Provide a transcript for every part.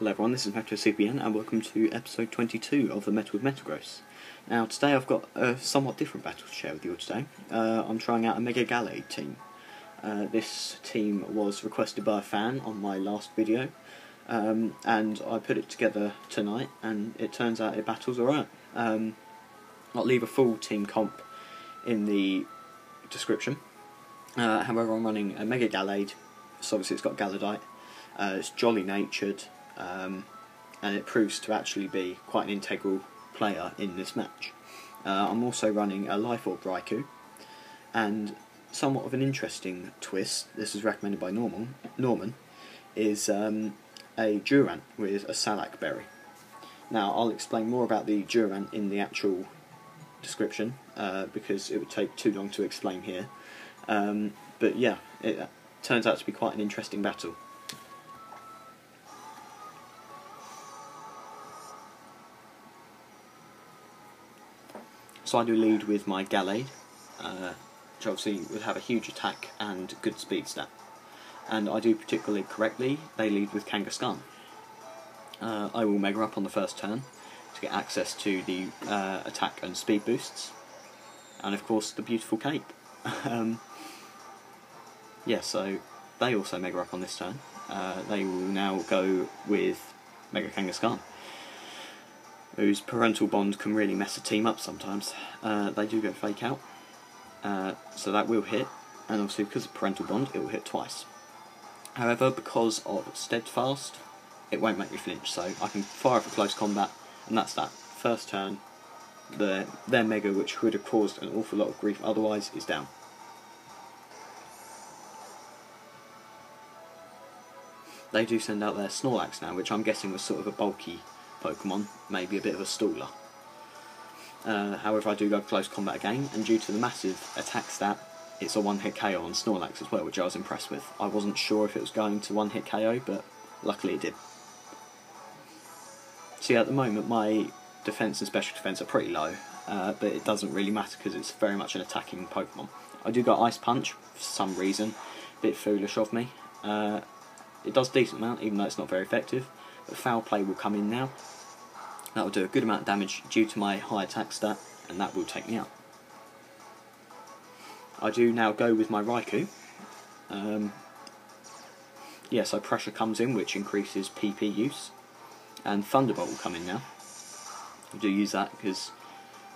Hello everyone, this is CPBN and welcome to episode 22 of the Meta with Metagross. Now today I've got a somewhat different battle to share with you all today. I'm trying out a Mega Gallade team. This team was requested by a fan on my last video, and I put it together tonight and it turns out it battles alright. I'll leave a full team comp in the description. However, I'm running a Mega Gallade, so obviously it's got Gallade. It's jolly natured, and it proves to actually be quite an integral player in this match. I'm also running a Life Orb Raikou, and somewhat of an interesting twist, this is recommended by Norman, is a Durant with a Salac Berry. Now I'll explain more about the Durant in the actual description, because it would take too long to explain here. But yeah, it turns out to be quite an interesting battle. So I do lead with my Gallade, which obviously would have a huge attack and good speed stat. And I do particularly correctly, they lead with Kangaskhan. I will Mega up on the first turn to get access to the attack and speed boosts. And of course the beautiful cape. Yeah, so they also Mega up on this turn. They will now go with Mega Kangaskhan, whose parental bond can really mess a team up sometimes. They do go fake out, so that will hit, and obviously because of parental bond it will hit twice. However, because of steadfast, it won't make me flinch, so I can fire for close combat, and that's that. First turn, their Mega, which would have caused an awful lot of grief otherwise, is down. They do send out their Snorlax now, which I'm guessing was sort of a bulky Pokemon, maybe a bit of a staller. However, I do go close combat again, and due to the massive attack stat, it's a one-hit KO on Snorlax as well, which I was impressed with. I wasn't sure if it was going to one-hit KO, but luckily it did. See, at the moment my defense and special defense are pretty low, but it doesn't really matter because it's very much an attacking Pokemon. I do got Ice Punch for some reason, a bit foolish of me. It does a decent amount, even though it's not very effective. But Foul Play will come in now. That will do a good amount of damage due to my high attack stat, and that will take me out. I do now go with my Raikou. Yeah, so Pressure comes in, which increases PP use. And Thunderbolt will come in now. I do use that because,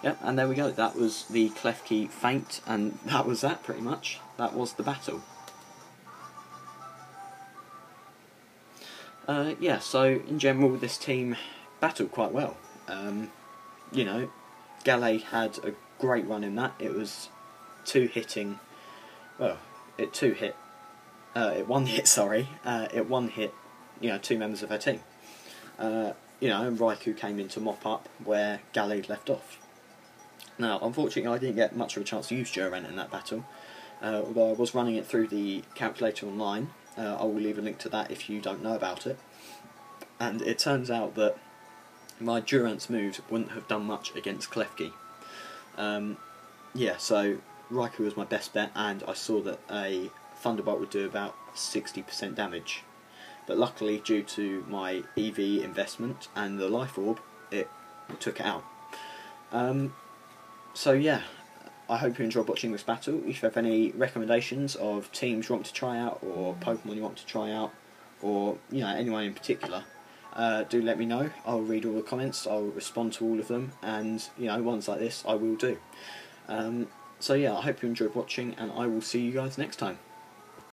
yep, and there we go. That was the Klefki feint, and that was that pretty much. That was the battle. Yeah, so in general this team battled quite well. You know, Gallade had a great run in that. It was it one hit, you know, two members of her team. You know, and Raikou came in to mop up where Gallade left off. Now, unfortunately I didn't get much of a chance to use Durant in that battle, although I was running it through the calculator online. I will leave a link to that if you don't know about it. And it turns out that my Durant's moves wouldn't have done much against Klefki. Yeah, so Raikou was my best bet, and I saw that a Thunderbolt would do about 60% damage. But luckily, due to my EV investment and the Life Orb, it took it out. So yeah, I hope you enjoyed watching this battle. If you have any recommendations of teams you want to try out, or Pokemon you want to try out, or you know, anyone in particular, do let me know. I'll read all the comments, I'll respond to all of them, and you know, ones like this I will do. So yeah, I hope you enjoyed watching, and I will see you guys next time.